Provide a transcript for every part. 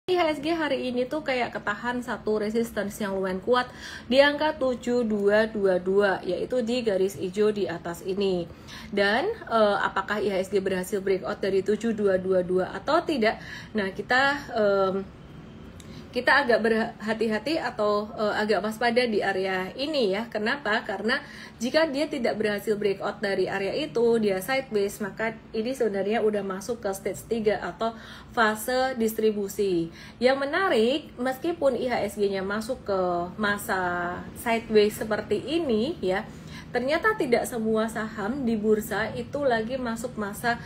IHSG hari ini tuh kayak ketahan satu resistance yang lumayan kuat di angka 7222, yaitu di garis hijau di atas ini. Dan apakah IHSG berhasil breakout dari 7222 atau tidak? Nah, kita agak berhati-hati atau agak waspada di area ini ya. Kenapa? Karena jika dia tidak berhasil breakout dari area itu, dia sideways, maka ini sebenarnya udah masuk ke stage 3 atau fase distribusi. Yang menarik, meskipun IHSG-nya masuk ke masa sideways seperti ini ya, ternyata tidak semua saham di bursa itu lagi masuk masa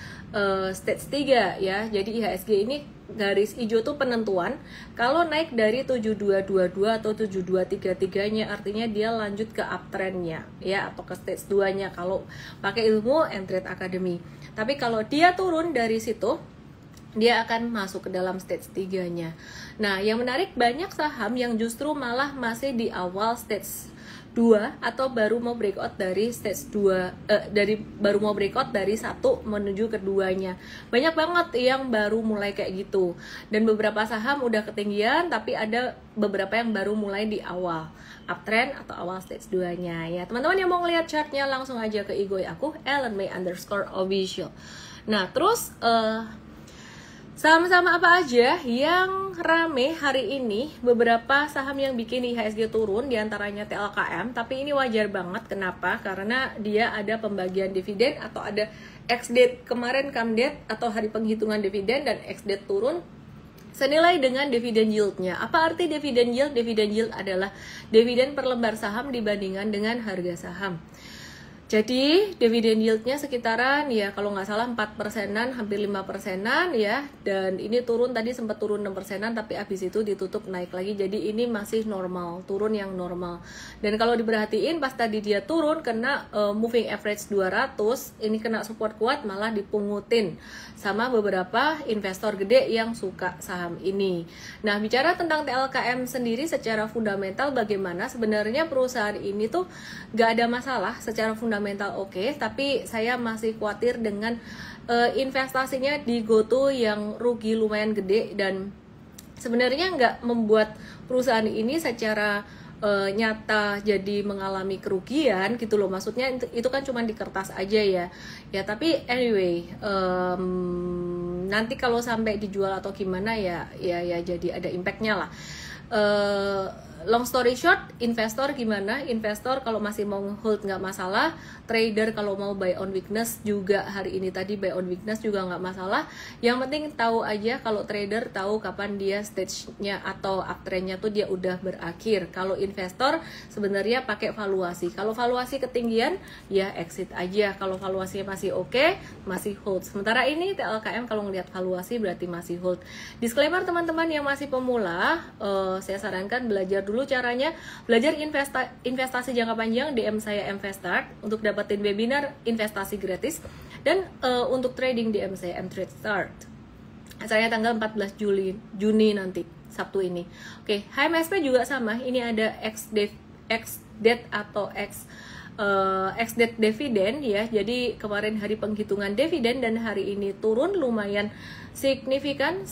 stage 3 ya. Jadi IHSG ini garis hijau tuh penentuan. Kalau naik dari 7222 atau 7233-nya artinya dia lanjut ke uptrend-nya ya, atau ke stage 2-nya kalau pakai ilmu Trade Academy. Tapi kalau dia turun dari situ, dia akan masuk ke dalam stage 3-nya. Nah, yang menarik, banyak saham yang justru malah masih di awal stage 2 atau baru mau breakout dari stage 2 baru mau breakout dari 1 menuju keduanya. Banyak banget yang baru mulai kayak gitu. Dan beberapa saham udah ketinggian, tapi ada beberapa yang baru mulai di awal uptrend atau awal stage 2-nya ya. Teman-teman yang mau ngeliat chartnya langsung aja ke IG aku @ellenmay_official. Nah, terus saham-saham apa aja yang rame hari ini? Beberapa saham yang bikin IHSG turun, diantaranya TLKM. Tapi ini wajar banget, kenapa? Karena dia ada pembagian dividen atau ada ex-date kemarin, come-date atau hari penghitungan dividen, dan ex-date turun senilai dengan dividen yieldnya. Apa arti dividen yield? Dividen yield adalah dividen per lembar saham dibandingkan dengan harga saham. Jadi dividen yieldnya sekitaran ya kalau nggak salah 4%-an, hampir 5%-an ya. Dan ini turun, tadi sempat turun 6%-an, tapi habis itu ditutup naik lagi. Jadi ini masih normal, turun yang normal. Dan kalau diperhatiin pas tadi dia turun kena moving average 200, ini kena support kuat malah dipungutin sama beberapa investor gede yang suka saham ini. Nah, bicara tentang TLKM sendiri secara fundamental, bagaimana sebenarnya perusahaan ini tuh nggak ada masalah secara fundamental, oke, tapi saya masih khawatir dengan investasinya di GoTo yang rugi lumayan gede dan sebenarnya nggak membuat perusahaan ini secara nyata jadi mengalami kerugian gitu loh. Maksudnya itu kan cuma di kertas aja ya. Ya tapi anyway, nanti kalau sampai dijual atau gimana ya jadi ada impactnya lah. Long story short, investor gimana? Investor kalau masih mau hold nggak masalah. Trader kalau mau buy on weakness juga hari ini tadi buy on weakness juga nggak masalah. Yang penting tahu aja, kalau trader tahu kapan dia stage-nya atau uptrend-nya tuh dia udah berakhir. Kalau investor sebenarnya pakai valuasi. Kalau valuasi ketinggian ya exit aja. Kalau valuasinya masih oke, masih hold. Sementara ini TLKM kalau ngelihat valuasi berarti masih hold. Disclaimer teman-teman yang masih pemula, saya sarankan belajar dulu caranya, belajar investasi jangka panjang, DM saya MVestart untuk dapetin webinar investasi gratis, dan untuk trading DM saya Trade Start. Acaranya tanggal 14 Juni nanti, Sabtu ini. Oke, HMSP juga sama, ini ada ex-date atau ex-date dividen ya. Jadi kemarin hari penghitungan dividen dan hari ini turun lumayan signifikan.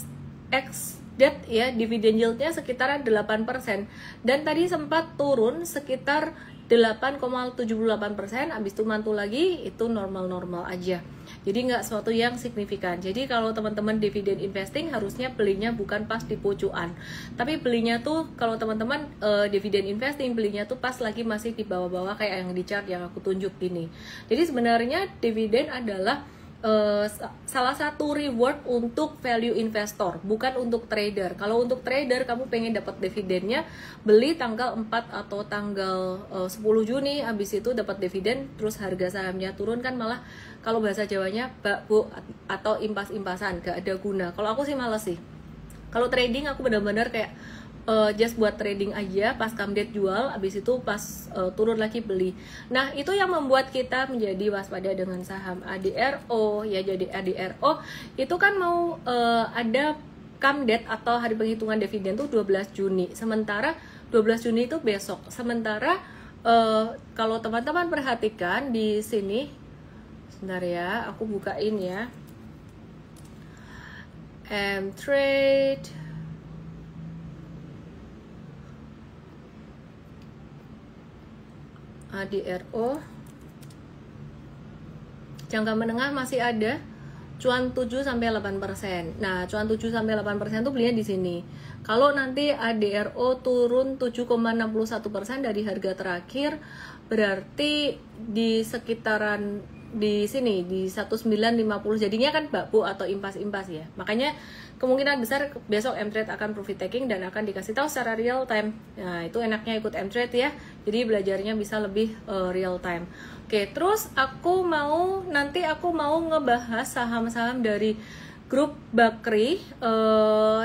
Ex-date ya, dividen yieldnya sekitaran 8%, dan tadi sempat turun sekitar 8,78%, habis itu mantul lagi, itu normal-normal aja. Jadi nggak sesuatu yang signifikan. Jadi kalau teman-teman dividen investing harusnya belinya bukan pas di pucuan, tapi belinya tuh kalau teman-teman dividen investing belinya tuh pas lagi masih di bawah-bawah kayak yang di chart yang aku tunjuk ini. Jadi sebenarnya dividen adalah salah satu reward untuk value investor, bukan untuk trader. Kalau untuk trader kamu pengen dapat dividennya, beli tanggal 4 atau tanggal 10 Juni, habis itu dapat dividen terus harga sahamnya turun, kan malah kalau bahasa Jawanya bakbo atau impas-impasan, gak ada guna. Kalau aku sih males sih. Kalau trading aku benar-benar kayak just buat trading aja, pas come date jual, habis itu pas turun lagi beli. Nah, itu yang membuat kita menjadi waspada dengan saham ADRO ya. Jadi ADRO itu kan mau ada come date atau hari penghitungan dividen tuh 12 Juni. Sementara 12 Juni itu besok. Sementara kalau teman-teman perhatikan di sini, sebentar ya, aku bukain ya. Trade. ADRO jangka menengah masih ada cuan 7-8%. Nah, cuan 7-8% tuh belinya di sini. Kalau nanti ADRO turun 7,61% dari harga terakhir, berarti di sekitaran di sini di 1950 jadinya kan baku atau impas-impas ya. Makanya kemungkinan besar besok M-Trade akan profit taking dan akan dikasih tahu secara real time. Nah, itu enaknya ikut M-Trade ya. Jadi belajarnya bisa lebih real time. Oke, terus nanti aku mau ngebahas saham-saham dari grup Bakri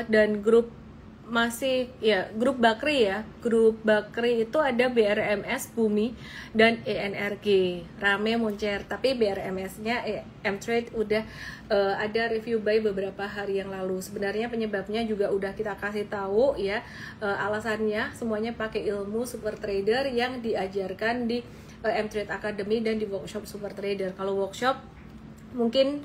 dan grup grup Bakri ya. Grup Bakri itu ada BRMS, Bumi, dan ENRG. Rame moncer, tapi BRMS-nya M-Trade udah ada review buy beberapa hari yang lalu. Sebenarnya penyebabnya juga udah kita kasih tahu ya. Alasannya semuanya pakai ilmu super trader yang diajarkan di M-Trade Academy dan di workshop super trader. Kalau workshop mungkin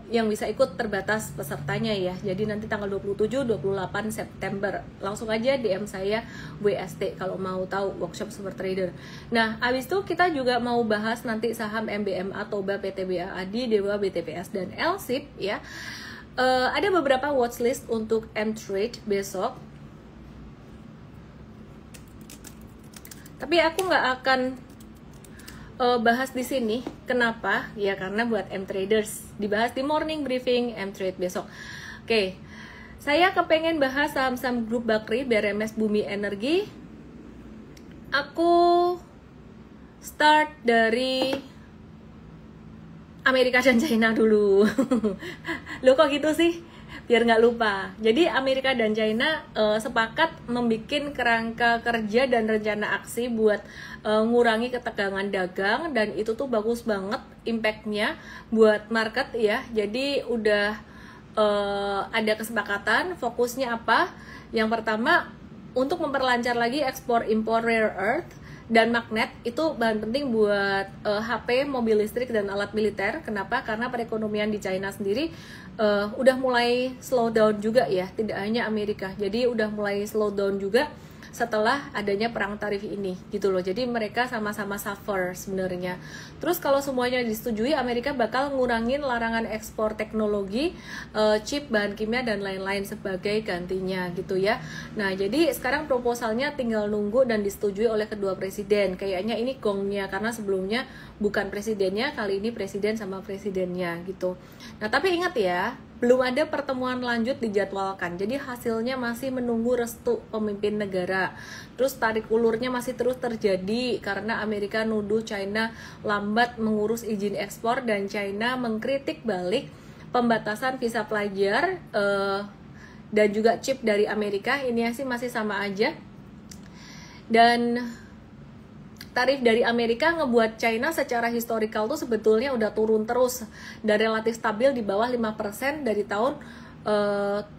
yang bisa ikut terbatas pesertanya ya. Jadi nanti tanggal 27-28 September langsung aja DM saya WST kalau mau tahu workshop super trader. Nah, abis itu kita juga mau bahas nanti saham MBMA, Toba, PTBA, Adi, Dewa, BTPS, dan LSIP ya. Ada beberapa watchlist untuk M-Trade besok. Tapi aku nggak akan bahas di sini. Kenapa? Ya karena buat M-Traders. Dibahas di morning briefing M-Trade besok. Oke, saya kepengen bahas saham-saham grup Bakri, BRMS, Bumi, Energi. Aku start dari Amerika dan China dulu. Loh kok gitu sih? Biar nggak lupa. Jadi Amerika dan China sepakat membuat kerangka kerja dan rencana aksi buat ngurangi ketegangan dagang, dan itu tuh bagus banget impactnya buat market ya. Jadi udah ada kesepakatan. Fokusnya apa? Yang pertama, untuk memperlancar lagi ekspor impor rare earth dan magnet. Itu bahan penting buat HP, mobil listrik, dan alat militer. Kenapa? Karena perekonomian di China sendiri udah mulai slow down juga ya, tidak hanya Amerika. Jadi udah mulai slow down juga setelah adanya perang tarif ini gitu loh. Jadi mereka sama-sama suffer sebenarnya. Terus kalau semuanya disetujui, Amerika bakal ngurangin larangan ekspor teknologi, chip, bahan kimia, dan lain-lain sebagai gantinya gitu ya. Nah, jadi sekarang proposalnya tinggal nunggu dan disetujui oleh kedua presiden. Kayaknya ini gongnya, karena sebelumnya bukan presidennya, kali ini presiden sama presidennya gitu. Nah, tapi ingat ya, belum ada pertemuan lanjut dijadwalkan. Jadi hasilnya masih menunggu restu pemimpin negara. Terus tarik ulurnya masih terus terjadi karena Amerika nuduh China lambat mengurus izin ekspor, dan China mengkritik balik pembatasan visa pelajar dan juga chip dari Amerika. Ini sih masih sama aja. Dan tarif dari Amerika ngebuat China secara historikal tuh sebetulnya udah turun terus dan relatif stabil di bawah 5% dari tahun 75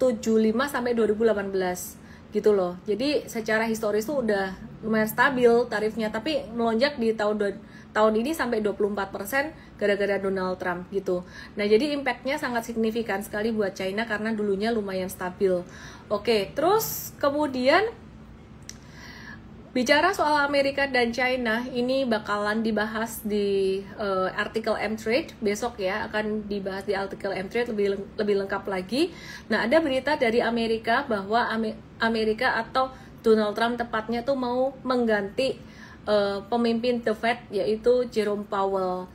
sampai 2018 gitu loh. Jadi secara historis tuh udah lumayan stabil tarifnya, tapi melonjak di tahun ini sampai 24% gara-gara Donald Trump gitu. Nah, jadi impactnya sangat signifikan sekali buat China karena dulunya lumayan stabil. Oke, terus kemudian bicara soal Amerika dan China, ini bakalan dibahas di artikel M-Trade besok ya, akan dibahas di artikel M-Trade lebih lengkap lagi. Nah, ada berita dari Amerika bahwa Amerika atau Donald Trump tepatnya tuh mau mengganti pemimpin The Fed, yaitu Jerome Powell.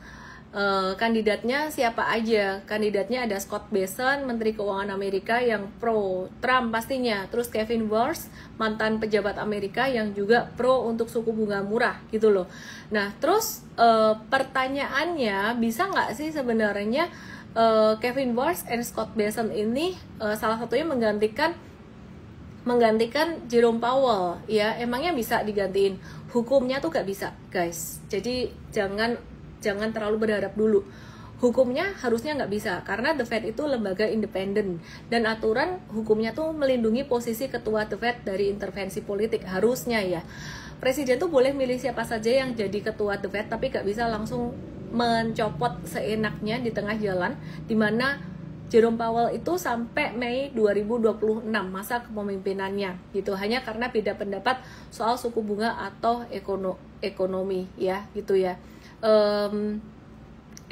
Kandidatnya siapa aja? Kandidatnya ada Scott Bessent, Menteri Keuangan Amerika yang pro Trump pastinya. Terus Kevin Warsh, mantan pejabat Amerika yang juga pro untuk suku bunga murah gitu loh. Nah, terus pertanyaannya, bisa nggak sih sebenarnya Kevin Warsh dan Scott Bessent ini salah satunya menggantikan Jerome Powell ya? Emangnya bisa digantiin? Hukumnya tuh nggak bisa, guys. Jadi jangan terlalu berharap dulu. Hukumnya harusnya nggak bisa, karena The Fed itu lembaga independen dan aturan hukumnya tuh melindungi posisi ketua The Fed dari intervensi politik, harusnya ya. Presiden tuh boleh milih siapa saja yang jadi ketua The Fed, tapi nggak bisa langsung mencopot seenaknya di tengah jalan, dimana Jerome Powell itu sampai Mei 2026 masa kepemimpinannya gitu, hanya karena beda pendapat soal suku bunga atau ekonomi ya gitu ya.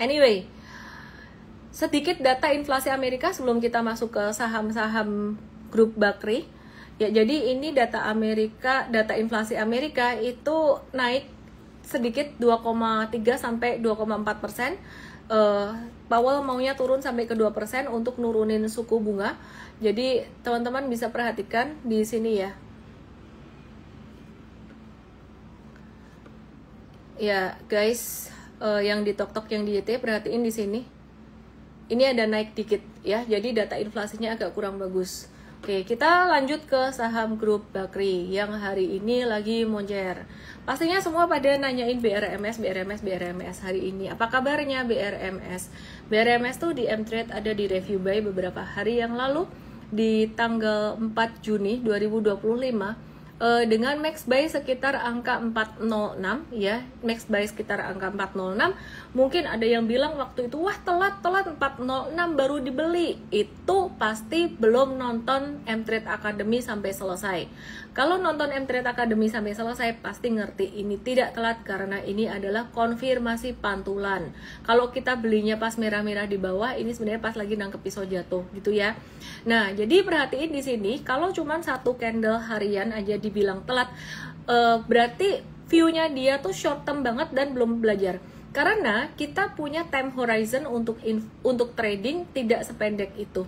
Anyway, sedikit data inflasi Amerika sebelum kita masuk ke saham-saham grup Bakri. Ya, jadi ini data Amerika, data inflasi Amerika itu naik sedikit 2,3 sampai 2,4%. Powell maunya turun sampai ke 2% untuk nurunin suku bunga. Jadi teman-teman bisa perhatikan di sini ya. Ya guys, yang di TokTok yang di YT perhatiin di sini. Ini ada naik dikit ya. Jadi data inflasinya agak kurang bagus. Oke, kita lanjut ke saham grup Bakri yang hari ini lagi moncer. Pastinya semua pada nanyain BRMS hari ini. Apa kabarnya BRMS? BRMS tuh di M-Trade ada di review buy beberapa hari yang lalu di tanggal 4 Juni 2025. Dengan max buy sekitar angka 406 ya, max buy sekitar angka 406. Mungkin ada yang bilang waktu itu wah telat 406 baru dibeli. Itu pasti belum nonton M-Trade Academy sampai selesai. Kalau nonton M-Trade Academy sampai selesai pasti ngerti ini tidak telat karena ini adalah konfirmasi pantulan. Kalau kita belinya pas merah-merah di bawah, ini sebenarnya pas lagi nangkep pisau jatuh gitu ya. Nah, jadi perhatiin di sini kalau cuman satu candle harian aja dibilang telat, berarti view-nya dia tuh short term banget dan belum belajar. Karena kita punya time horizon untuk trading tidak sependek itu.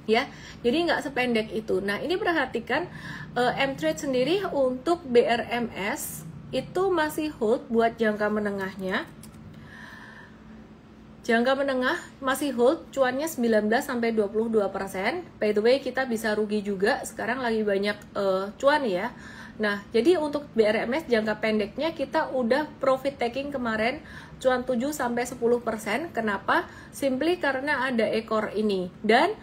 Ya, jadi nggak sependek itu. Nah, ini perhatikan M-Trade sendiri untuk BRMS itu masih hold buat jangka menengahnya. Jangka menengah masih hold, cuannya 19-22%. By the way, kita bisa rugi juga, sekarang lagi banyak cuan ya. Nah, jadi untuk BRMS jangka pendeknya kita udah profit taking kemarin cuan 7-10%. Kenapa? Simply karena ada ekor ini. Dan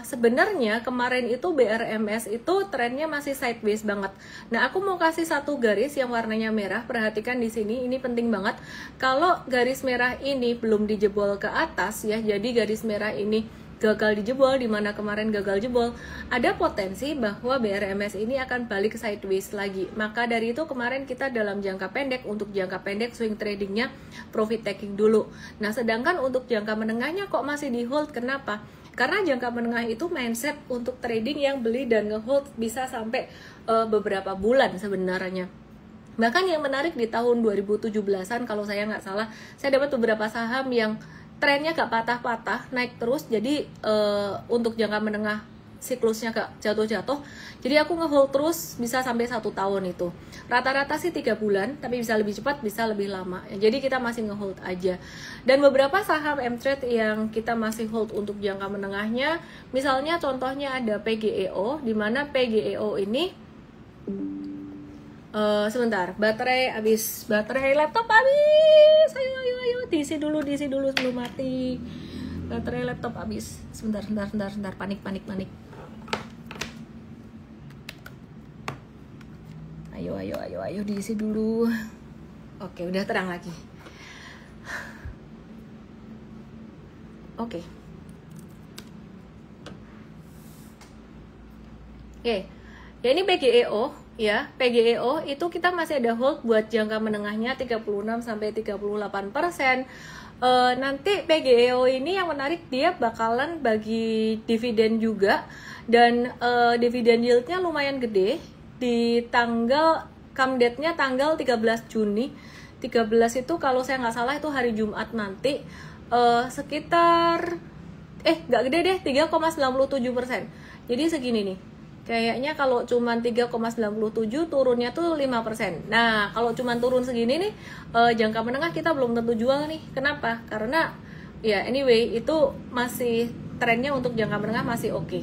sebenarnya kemarin itu BRMS itu trennya masih sideways banget. Nah, aku mau kasih satu garis yang warnanya merah. Perhatikan di sini, ini penting banget. Kalau garis merah ini belum dijebol ke atas ya, jadi garis merah ini gagal dijebol, dimana kemarin gagal jebol, ada potensi bahwa BRMS ini akan balik sideways lagi. Maka dari itu kemarin kita dalam jangka pendek, untuk jangka pendek swing tradingnya profit taking dulu. Nah, sedangkan untuk jangka menengahnya kok masih di hold. Kenapa? Karena jangka menengah itu mindset untuk trading yang beli dan ngehold bisa sampai beberapa bulan sebenarnya. Bahkan yang menarik di tahun 2017-an kalau saya nggak salah, saya dapat beberapa saham yang trennya gak patah-patah, naik terus. Jadi untuk jangka menengah siklusnya gak jatuh-jatuh, jadi aku ngehold terus bisa sampai 1 tahun itu. Rata-rata sih 3 bulan, tapi bisa lebih cepat, bisa lebih lama. Jadi kita masih ngehold aja. Dan beberapa saham M-Trade yang kita masih hold untuk jangka menengahnya, misalnya contohnya ada PGEO, di mana PGEO ini sebentar, baterai laptop habis. Ayo diisi dulu sebelum mati. Baterai laptop habis. Sebentar, panik. Ayo diisi dulu. Oke, udah terang lagi. Oke. Ya ini PGEO ya. PGEO itu kita masih ada hold buat jangka menengahnya 36-38%. Nanti PGEO ini yang menarik, dia bakalan bagi dividen juga, dan dividen yieldnya lumayan gede. Di tanggal come date-nya tanggal 13 Juni 13 itu kalau saya nggak salah itu hari Jumat nanti, sekitar nggak gede deh, 3,97%. Jadi segini nih, kayaknya kalau cuman 3,97 turunnya tuh 5%. Nah, kalau cuman turun segini nih, jangka menengah kita belum tentu jual nih. Kenapa? Karena ya anyway itu masih trennya untuk jangka menengah masih oke.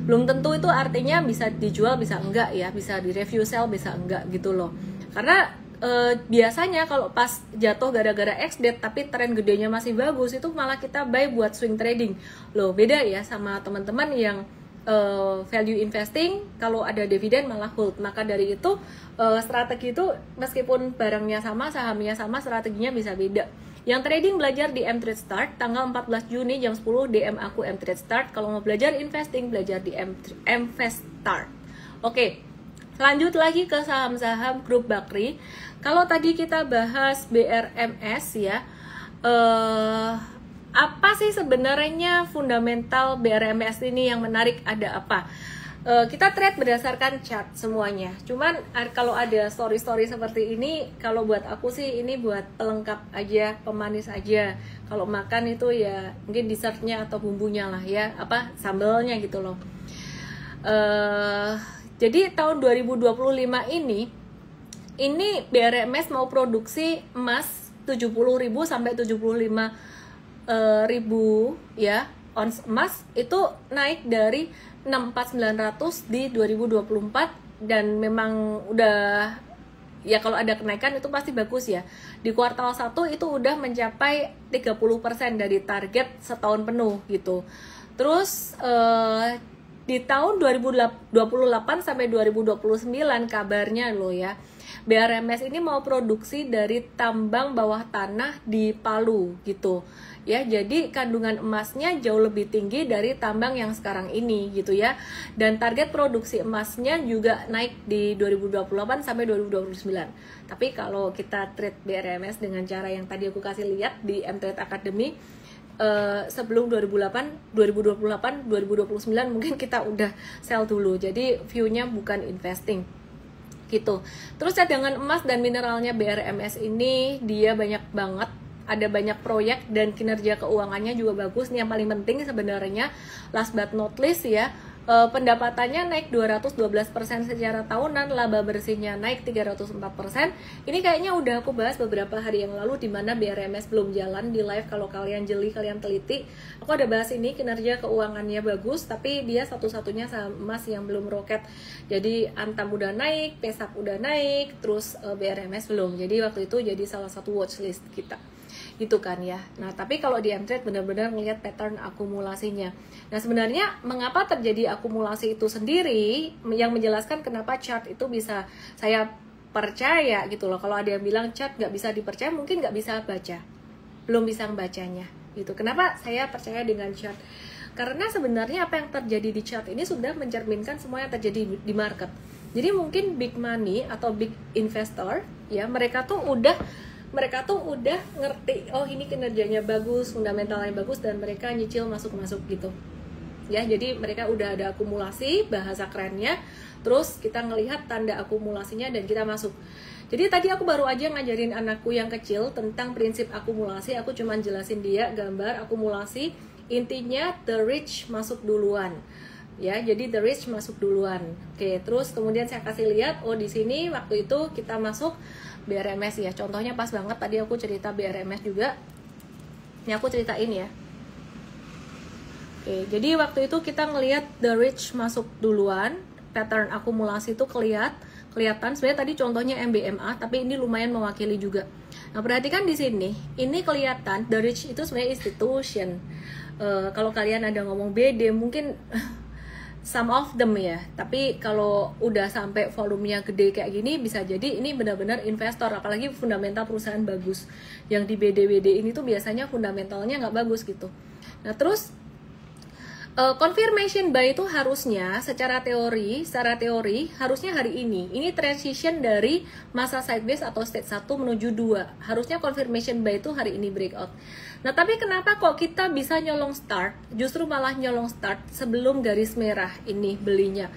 Belum tentu itu artinya bisa dijual, bisa enggak ya, bisa di review sell, bisa enggak gitu loh. Karena biasanya kalau pas jatuh gara-gara ex-date tapi tren gedenya masih bagus, itu malah kita buy buat swing trading. Loh, beda ya sama teman-teman yang value investing, kalau ada dividen malah hold. Maka dari itu strategi itu meskipun barangnya sama, sahamnya sama, strateginya bisa beda. Yang trading belajar di M-Trade Start tanggal 14 Juni jam 10 DM aku M-Trade Start. Kalau mau belajar investing belajar di M-Invest Start. Oke. Lanjut lagi ke saham-saham grup Bakri. Kalau tadi kita bahas BRMS ya, apa sih sebenarnya fundamental BRMS ini yang menarik, ada apa? Kita trade berdasarkan chart semuanya. Cuman kalau ada story-story seperti ini, kalau buat aku sih ini buat pelengkap aja, pemanis aja. Kalau makan itu ya mungkin dessertnya atau bumbunya lah ya, apa sambalnya gitu loh. Jadi tahun 2025 ini BRMS mau produksi emas 70.000 sampai 75.000 ya, ons emas itu naik dari 64.900 di 2024, dan memang udah ya kalau ada kenaikan itu pasti bagus ya. Di kuartal 1 itu udah mencapai 30% dari target setahun penuh gitu. Terus di tahun 2028 sampai 2029 kabarnya loh ya, BRMS ini mau produksi dari tambang bawah tanah di Palu gitu ya. Jadi kandungan emasnya jauh lebih tinggi dari tambang yang sekarang ini gitu ya. Dan target produksi emasnya juga naik di 2028 sampai 2029. Tapi kalau kita trade BRMS dengan cara yang tadi aku kasih lihat di M-Trade Academy, sebelum 2028, 2029 mungkin kita udah sell dulu. Jadi view-nya bukan investing gitu. Terus cadangan emas dan mineralnya BRMS ini dia banyak banget, ada banyak proyek dan kinerja keuangannya juga bagus. Nih yang paling penting sebenarnya, last but not least ya, pendapatannya naik 212% secara tahunan, laba bersihnya naik 304%. Ini kayaknya udah aku bahas beberapa hari yang lalu, di mana BRMS belum jalan di live. Kalau kalian jeli, kalian teliti, aku ada bahas ini, kinerja keuangannya bagus, tapi dia satu-satunya saham emas yang belum roket. Jadi Antam udah naik, Pesap udah naik, terus BRMS belum. Jadi waktu itu jadi salah satu watchlist kita gitu kan ya. Nah tapi kalau di M-Trade benar-benar melihat pattern akumulasinya. Nah sebenarnya mengapa terjadi akumulasi itu sendiri, yang menjelaskan kenapa chart itu bisa saya percaya gitu loh. Kalau ada yang bilang chart nggak bisa dipercaya, mungkin nggak bisa baca, belum bisa membacanya gitu. Kenapa saya percaya dengan chart? Karena sebenarnya apa yang terjadi di chart ini sudah mencerminkan semua yang terjadi di market. Jadi mungkin big money atau big investor ya, mereka tuh udah ngerti, oh ini kinerjanya bagus, fundamentalnya bagus, dan mereka nyicil masuk-masuk gitu ya. Jadi mereka udah ada akumulasi, bahasa kerennya. Terus kita ngelihat tanda akumulasinya dan kita masuk. Jadi tadi aku baru aja ngajarin anakku yang kecil tentang prinsip akumulasi. Aku cuman jelasin dia gambar akumulasi. Intinya the rich masuk duluan ya, jadi the rich masuk duluan. Oke, terus kemudian saya kasih lihat, oh di sini waktu itu kita masuk BRMS ya, contohnya pas banget tadi aku cerita BRMS juga. Ini aku ceritain ya. Oke, jadi waktu itu kita ngelihat the rich masuk duluan, pattern akumulasi itu kelihatan. Sebenarnya tadi contohnya MBMA, tapi ini lumayan mewakili juga. Nah, perhatikan di sini, ini kelihatan the rich itu sebenarnya institution. Kalau kalian ada ngomong BD mungkin some of them ya, tapi kalau udah sampai volumenya gede kayak gini, bisa jadi ini benar-benar investor. Apalagi fundamental perusahaan bagus. Yang di BD-BD ini tuh biasanya fundamentalnya nggak bagus gitu. Nah terus confirmation buy itu harusnya secara teori harusnya hari ini. Ini transition dari masa sideways atau stage 1 menuju 2. Harusnya confirmation buy itu hari ini breakout. Nah tapi kenapa kok kita bisa nyolong start, justru malah nyolong start sebelum garis merah ini belinya.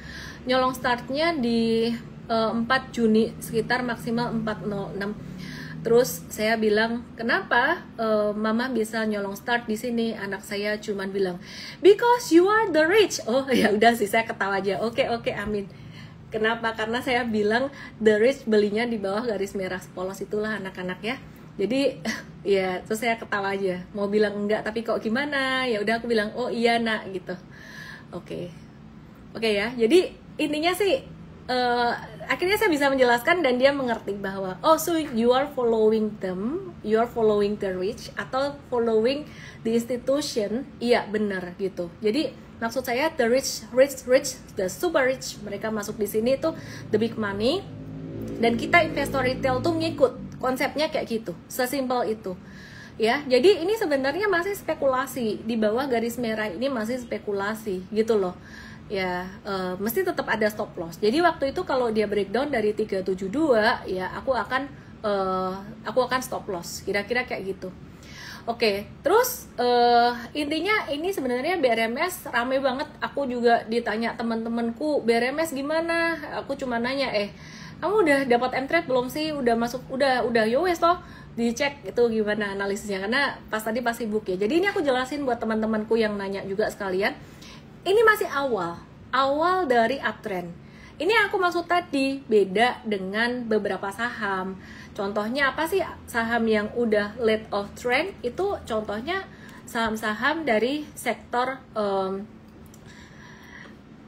Nyolong startnya di 4 Juni sekitar maksimal 406. Terus saya bilang, kenapa mama bisa nyolong start di sini? Anak saya cuman bilang, because you are the rich. Oh ya udah sih, saya ketawa aja. Oke, amin. Kenapa? Karena saya bilang the rich belinya di bawah garis merah. Polos itulah anak-anak ya. Jadi ya terus saya ketawa aja. Mau bilang enggak, tapi kok gimana? Ya udah aku bilang, oh iya nak gitu. Oke ya. Jadi intinya sih akhirnya saya bisa menjelaskan dan dia mengerti bahwa oh so you are following them, you are following the rich atau following the institution. Iya benar gitu. Jadi maksud saya the rich, the super rich, mereka masuk di sini tuh the big money, dan kita investor retail tuh ngikut konsepnya kayak gitu, sesimpel itu ya. Jadi ini sebenarnya masih spekulasi, di bawah garis merah ini masih spekulasi gitu loh. ya mesti tetap ada stop loss. Jadi waktu itu kalau dia breakdown dari 372 ya aku akan stop loss, kira-kira kayak gitu. Oke, terus intinya ini sebenarnya BRMS rame banget. Aku juga ditanya teman-temanku, BRMS gimana? Aku cuma nanya, kamu udah dapat M-Trade belum sih? Udah masuk, udah yowes toh, dicek itu gimana analisisnya, karena pas sibuk ya. Jadi ini aku jelasin buat teman-temanku yang nanya juga sekalian. Ini masih awal dari uptrend. Ini aku maksud tadi beda dengan beberapa saham. Contohnya apa sih saham yang udah late of trend? Itu contohnya saham-saham dari sektor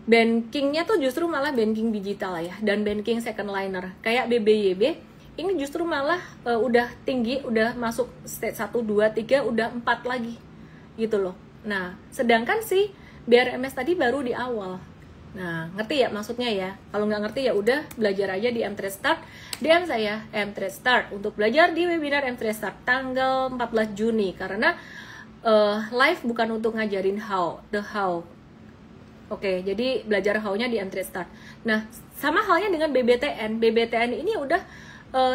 bankingnya tuh justru malah banking digital ya, dan banking second liner. Kayak BBYB, ini justru malah udah tinggi, udah masuk stage 1, 2, 3, udah 4 lagi gitu loh. Nah, sedangkan si BRMS tadi baru di awal. Nah, ngerti ya maksudnya ya? Kalau nggak ngerti ya udah belajar aja di M-Trade Start. DM saya M-Trade Start untuk belajar di webinar M-Trade Start tanggal 14 Juni. Karena live bukan untuk ngajarin the how. Oke, jadi belajar how-nya di M-Trade Start. Nah, sama halnya dengan BBTN. BBTN ini udah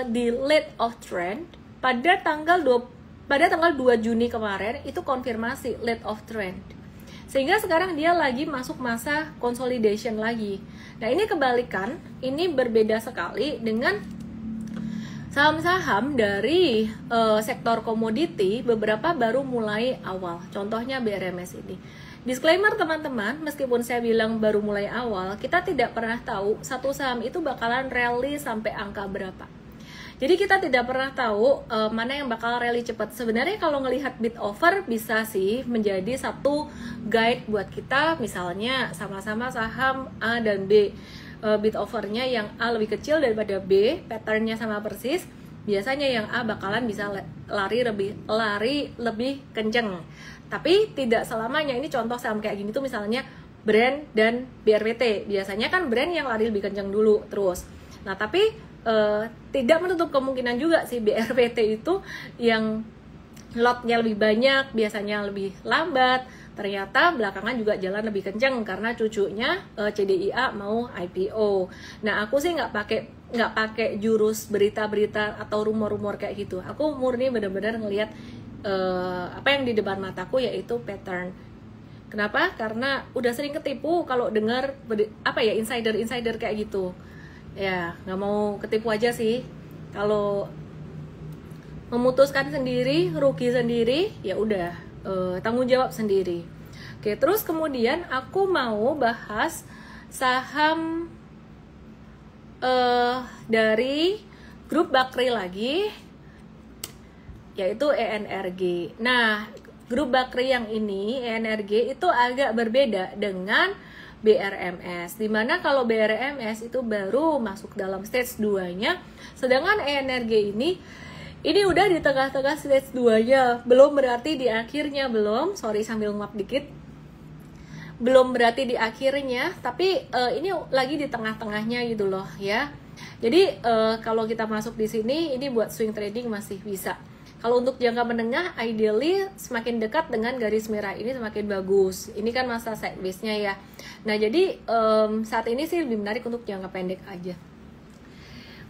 di late of trend pada tanggal 2 Juni kemarin itu konfirmasi late of trend. Sehingga sekarang dia lagi masuk masa consolidation lagi. Nah, ini kebalikan, ini berbeda sekali dengan saham-saham dari sektor komoditi, beberapa baru mulai awal. Contohnya BRMS ini. Disclaimer teman-teman, meskipun saya bilang baru mulai awal, kita tidak pernah tahu satu saham itu bakalan rally sampai angka berapa. Jadi kita tidak pernah tahu mana yang bakal rally cepat. Sebenarnya kalau ngelihat bid offer bisa sih menjadi satu guide buat kita. Misalnya sama-sama saham A dan B, bid offernya yang A lebih kecil daripada B, patternnya sama persis. Biasanya yang A bakalan bisa lari lebih kenceng. Tapi tidak selamanya. Ini contoh saham kayak gini tuh misalnya brand dan BRPT. Biasanya kan brand yang lari lebih kenceng dulu terus. Nah, tapi tidak menutup kemungkinan juga sih BRPT itu yang lotnya lebih banyak, biasanya lebih lambat, ternyata belakangan juga jalan lebih kencang karena cucunya CDIA mau IPO. Nah, aku sih nggak pakai jurus berita-berita atau rumor-rumor kayak gitu. Aku murni benar-benar ngelihat apa yang di depan mataku, yaitu pattern. Kenapa? Karena udah sering ketipu kalau dengar insider kayak gitu. Ya, nggak mau ketipu aja sih. Kalau memutuskan sendiri, rugi sendiri, ya udah tanggung jawab sendiri. Oke, terus kemudian aku mau bahas saham dari grup Bakri lagi, yaitu ENRG. Nah, grup Bakri yang ini, ENRG, itu agak berbeda dengan BRMS, dimana kalau BRMS itu baru masuk dalam stage 2-nya, sedangkan ENRG ini udah di tengah-tengah stage 2-nya, belum berarti di akhirnya, sorry sambil nguap dikit, belum berarti di akhirnya, tapi ini lagi di tengah-tengahnya gitu loh ya. Jadi kalau kita masuk di sini, ini buat swing trading masih bisa. Kalau untuk jangka menengah, ideally semakin dekat dengan garis merah ini semakin bagus. Ini kan masa sideways-nya ya. Nah, jadi saat ini sih lebih menarik untuk jangka pendek aja.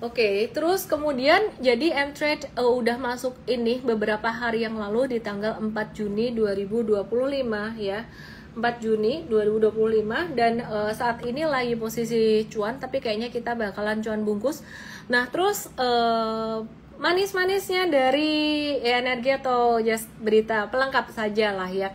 Oke, terus kemudian jadi M-Trade udah masuk ini beberapa hari yang lalu di tanggal 4 Juni 2025 ya. 4 Juni 2025 dan saat ini lagi posisi cuan, tapi kayaknya kita bakalan cuan bungkus. Nah, terus manis-manisnya dari ENRG atau just berita pelengkap saja lah ya.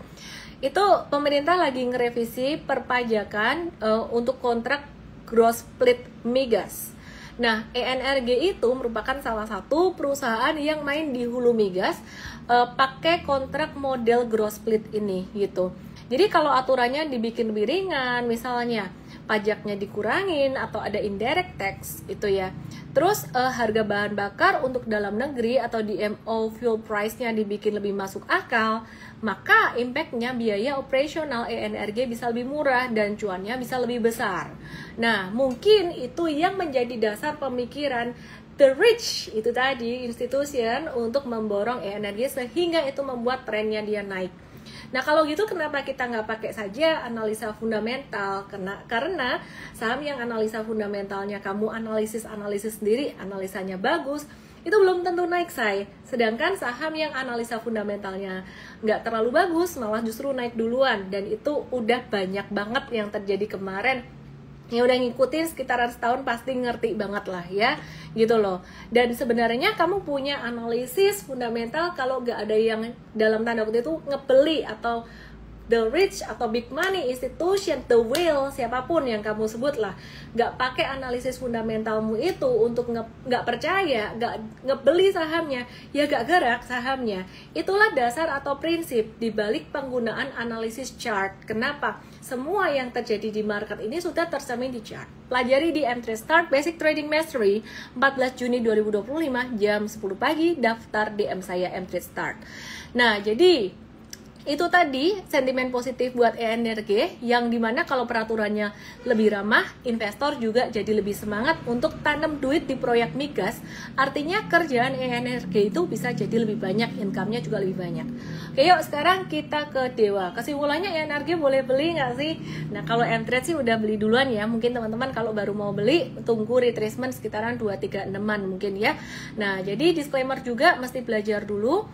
Itu pemerintah lagi ngerevisi perpajakan untuk kontrak gross split migas. Nah, ENRG itu merupakan salah satu perusahaan yang main di hulu migas pakai kontrak model gross split ini gitu. Jadi kalau aturannya dibikin lebih ringan, misalnya pajaknya dikurangin atau ada indirect tax itu ya. Terus harga bahan bakar untuk dalam negeri atau DMO fuel price-nya dibikin lebih masuk akal, maka impact-nya biaya operasional ENRG bisa lebih murah dan cuannya bisa lebih besar. Nah, mungkin itu yang menjadi dasar pemikiran the rich itu tadi, institution untuk memborong ENRG sehingga itu membuat trennya dia naik. Nah kalau gitu kenapa kita nggak pakai saja analisa fundamental? Karena saham yang analisa fundamentalnya kamu analisis sendiri, analisanya bagus, itu belum tentu naik, say. Sedangkan saham yang analisa fundamentalnya nggak terlalu bagus, malah justru naik duluan. Dan itu udah banyak banget yang terjadi kemarin. Yang udah ngikutin sekitaran setahun pasti ngerti banget lah ya, gitu loh. Dan sebenarnya kamu punya analisis fundamental kalau nggak ada yang dalam tanda kutip itu ngebeli, atau the rich atau big money institution, the whale, siapapun yang kamu sebut lah, nggak pakai analisis fundamentalmu itu untuk nggak percaya, nggak ngebeli sahamnya, ya nggak gerak sahamnya. Itulah dasar atau prinsip dibalik penggunaan analisis chart. Kenapa? Semua yang terjadi di market ini sudah tercermin di chart. Pelajari di M3 Start Basic Trading Mastery 14 Juni 2025 jam 10 pagi, daftar DM saya M3 Start. Nah, jadi itu tadi sentimen positif buat ENRG, yang dimana kalau peraturannya lebih ramah, investor juga jadi lebih semangat untuk tanam duit di proyek migas. Artinya kerjaan ENRG itu bisa jadi lebih banyak, income-nya juga lebih banyak. Oke, yuk sekarang kita ke Dewa. Kesimpulannya ENRG boleh beli nggak sih? Nah kalau M-Trade sih udah beli duluan ya. Mungkin teman-teman kalau baru mau beli, tunggu retracement sekitaran 2-3-6an mungkin ya. Nah jadi disclaimer juga, mesti belajar dulu.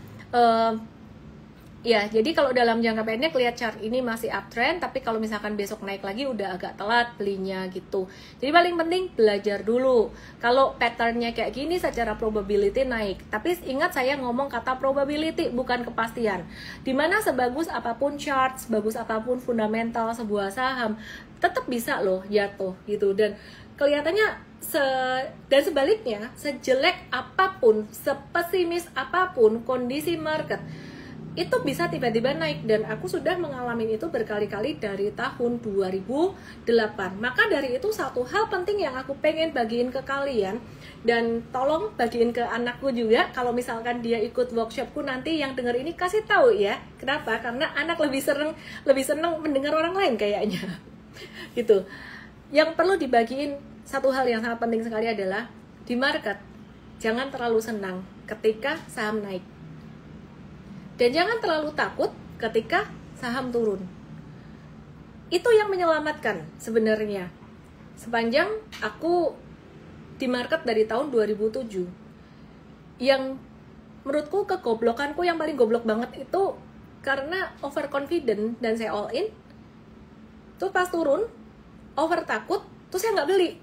Ya, jadi kalau dalam jangka pendek lihat chart ini masih uptrend, tapi kalau misalkan besok naik lagi udah agak telat belinya gitu. Jadi paling penting belajar dulu. Kalau patternnya kayak gini secara probability naik. Tapi ingat saya ngomong kata probability, bukan kepastian. Dimana sebagus apapun chart, sebagus apapun fundamental sebuah saham, tetap bisa loh jatuh gitu. Dan kelihatannya dan sebaliknya, sejelek apapun, sepesimis apapun kondisi market, itu bisa tiba-tiba naik. Dan aku sudah mengalami itu berkali-kali dari tahun 2008. Maka dari itu satu hal penting yang aku pengen bagiin ke kalian, dan tolong bagiin ke anakku juga. Kalau misalkan dia ikut workshopku nanti, yang denger ini kasih tahu ya. Kenapa? Karena anak lebih seneng mendengar orang lain kayaknya gitu. Yang perlu dibagiin, satu hal yang sangat penting sekali adalah di market jangan terlalu senang ketika saham naik, dan jangan terlalu takut ketika saham turun. Itu yang menyelamatkan sebenarnya. Sepanjang aku di market dari tahun 2007, yang menurutku kegoblokanku yang paling goblok banget itu karena overconfident dan saya all in. Tuh pas turun, over takut, terus saya nggak beli.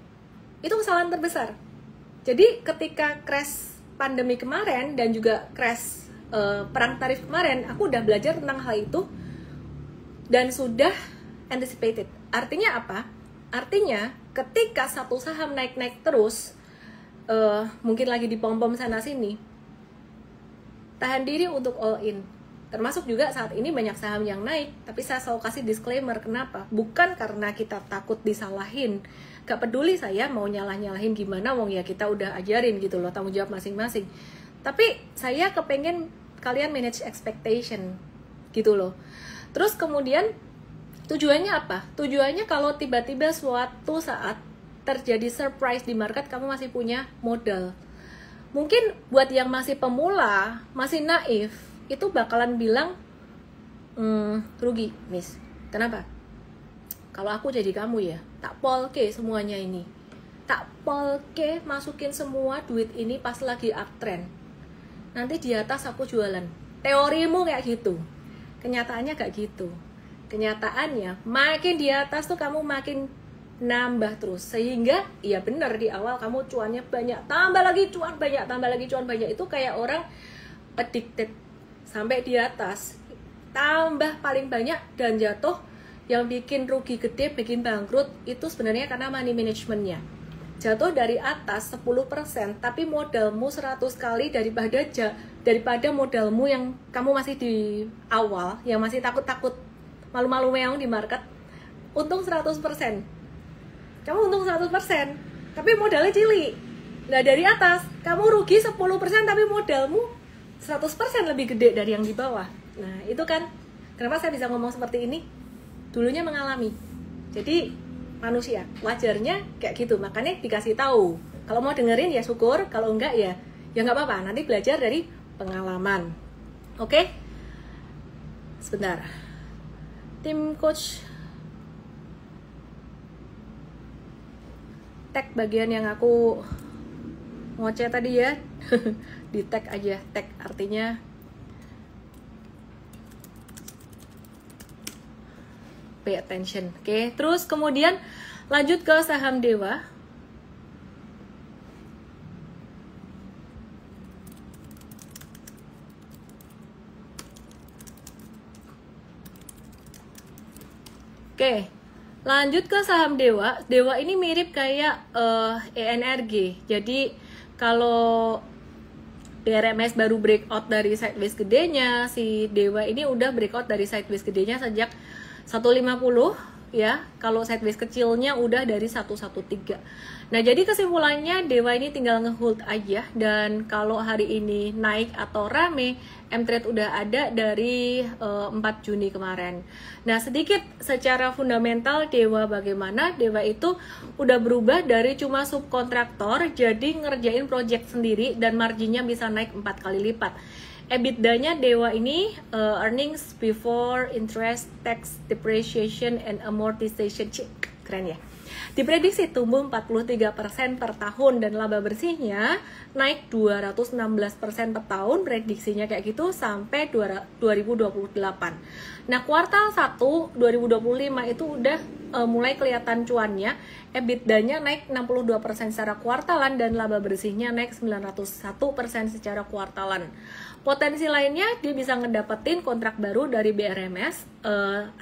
Itu kesalahan terbesar. Jadi ketika crash pandemi kemarin dan juga crash perang tarif kemarin, aku udah belajar tentang hal itu dan sudah anticipated. Artinya apa? Artinya ketika satu saham naik-naik terus, mungkin lagi di pom-pom sana sini, tahan diri untuk all in. Termasuk juga saat ini banyak saham yang naik, tapi saya selalu kasih disclaimer. Kenapa? Bukan karena kita takut disalahin, gak peduli saya mau nyalah-nyalahin gimana, wong ya kita udah ajarin gitu loh, tanggung jawab masing-masing. Tapi saya kepengen kalian manage expectation gitu loh. Terus kemudian tujuannya apa? Tujuannya kalau tiba-tiba suatu saat terjadi surprise di market, kamu masih punya modal. Mungkin buat yang masih pemula, masih naif, itu bakalan bilang rugi, Miss. Kenapa? Kalau aku jadi kamu ya, tak polke semuanya ini, tak polke masukin semua duit ini pas lagi uptrend. Nanti di atas aku jualan. Teorimu kayak gitu, kenyataannya gak gitu. Kenyataannya makin di atas tuh kamu makin nambah terus, sehingga iya bener di awal kamu cuannya banyak, tambah lagi cuan banyak, tambah lagi cuan banyak. Itu kayak orang addicted sampai di atas, tambah paling banyak dan jatuh. Yang bikin rugi gede, bikin bangkrut, itu sebenarnya karena money managementnya. Jatuh dari atas 10%, tapi modalmu 100 kali daripada modalmu yang kamu masih di awal, yang masih takut-takut, malu-malu meong di market. Untung 100%. Kamu untung 100%, tapi modalnya cilik. Nah dari atas, kamu rugi 10%, tapi modalmu 100% lebih gede dari yang di bawah. Nah itu kan, kenapa saya bisa ngomong seperti ini? Dulunya mengalami. Jadi manusia, wajarnya kayak gitu, makanya dikasih tahu. Kalau mau dengerin ya syukur, kalau enggak ya nggak apa-apa, nanti belajar dari pengalaman. Oke? Sebentar. Tim coach tag bagian yang aku ngoceh tadi ya. Di tag aja, tag artinya pay attention. Oke, terus kemudian lanjut ke saham Dewa. Oke, lanjut ke saham Dewa. Dewa ini mirip kayak ENRG. Jadi kalau DRMS baru breakout dari sideways gedenya, si Dewa ini udah breakout dari sideways gedenya sejak 150 ya. Kalau sideways kecilnya udah dari 113. Nah, jadi kesimpulannya Dewa ini tinggal ngehold aja, dan kalau hari ini naik atau rame, M-Trade udah ada dari 4 Juni kemarin. Nah, sedikit secara fundamental Dewa bagaimana? Dewa itu udah berubah dari cuma subkontraktor jadi ngerjain project sendiri, dan marginnya bisa naik 4 kali lipat. EBITDA-nya Dewa ini earnings before interest, tax, depreciation, and amortization. Keren ya. Diprediksi tumbuh 43% per tahun, dan laba bersihnya naik 216% per tahun, prediksinya kayak gitu sampai 2028. Nah, kuartal 1 2025 itu udah mulai kelihatan cuannya. EBITDA-nya naik 62% secara kuartalan, dan laba bersihnya naik 901% secara kuartalan. Potensi lainnya dia bisa ngedapetin kontrak baru dari BRMS